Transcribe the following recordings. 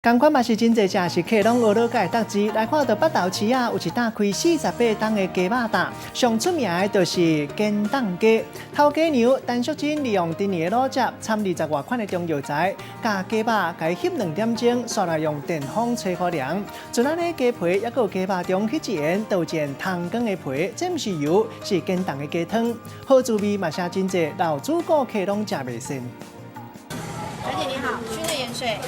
同款嘛是真侪正是客拢学了解特质，来看到北投市啊，有一档开48档的鸡肉档，上出名的就是煎蛋鸡。头家娘陈淑珍利用今年的老汁，掺20外款的中药材，加鸡肉，甲伊翕2点钟，煞来用电风吹好凉。就咱的鸡皮，还有鸡肉中迄一盐倒件汤羹的皮，这毋是油，是煎蛋的鸡汤，好滋味嘛，是真侪老主顾客拢食袂惯。小姐你好，熏的盐水。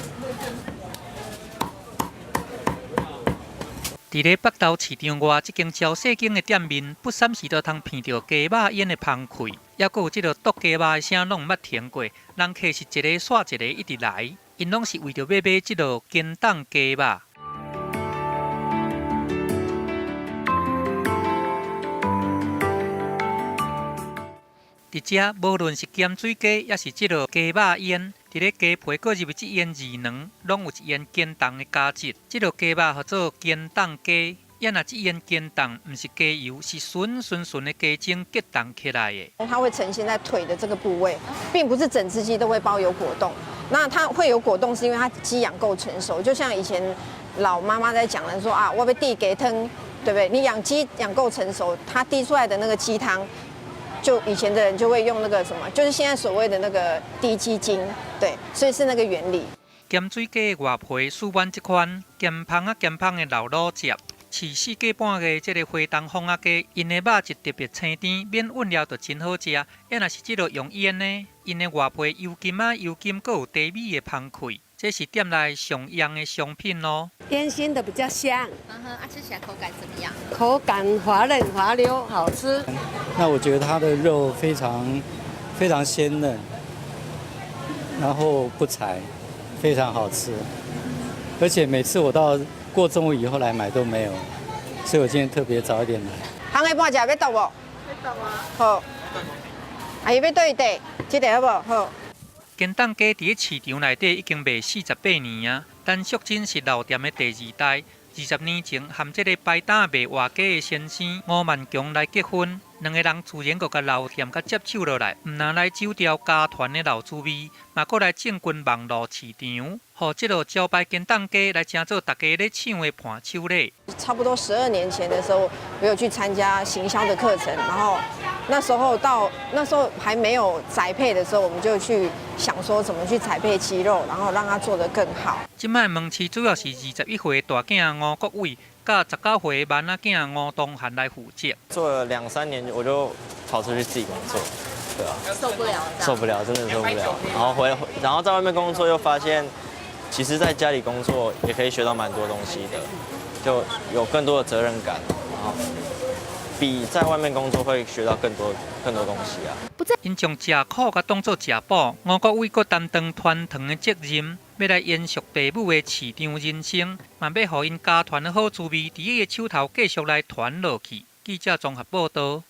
伫咧北投市场外，这间超细间的店面，不三时都通闻到鸡肉烟的香气，还有这个剁鸡肉的声，拢毋捌停过。人客是一个刷一个一直来，因拢是为着要买这个煎蛋鸡肉。伫遮，无论是咸水鸡，还是这个鸡肉烟。 伫咧鸡皮搁入去腌2卵，拢有一腌煎蛋的加质。即落鸡肉叫做煎蛋鸡，也若这腌煎蛋毋是鸡油，是纯的鸡精结冻起来的。它会呈现在腿的这个部位，并不是整只鸡都会包有果冻。那它会有果冻，是因为它鸡养够成熟。就像以前老妈妈在讲的说啊，我要滴鸡汤，对不对？你养鸡养够成熟，它滴出来的那个鸡汤。 就以前的人就会用那个什么，就是现在所谓的那个滴鸡精，对，所以是那个原理。咸水鸡的外皮酥软这款，咸芳的老卤汁，饲4个半月这个花东风仔鸡，因的肉质特别青甜，免温料就真好食。要若是这个用腌的，因的外皮油金，搁有低米的香气。 这是店内上样的商品咯。烟熏的比较香，吃起来口感怎么样？口感滑嫩滑溜，好吃。那我觉得它的肉非常鲜嫩，然后不柴，非常好吃。而且每次我到过中午以后来买都没有，所以我今天特别早一点来。行的半只要倒无？要倒啊。好。啊，伊要倒一袋，这个好不好？好。 煎蛋鸡伫市场内底已经卖48年啊，陈淑珍是老店的第2代。20年前，和这个摆摊卖活鸡的先生吴万强来结婚，两个人自然就甲老店接手落来，毋但来走掉家传的老滋味，嘛搁来进军网络市场，互这个招牌煎蛋鸡来争做大家咧抢的伴手礼。差不多12年前的时候，我有去参加行销的课程，然后那时候还没有宅配的时候，我们就去想说怎么去宅配鸡肉，然后让它做得更好。今摆门市主要是21岁的大囝吴国伟，甲19岁的囡仔囝吴东汉来负责。做了2、3年，我就跑出去自己工作，对啊，受不了，受不了，真的受不了。然后在外面工作又发现，其实在家里工作也可以学到蛮多东西的，就有更多的责任感，然后比在外面工作会学到更多东西啊。因将食苦甲当作食补，吴国伟阁担当团团的责任，要来延续父母的市场人生，嘛要互因家团的好滋味，伫伊的手头继续来传落去。记者综合报道。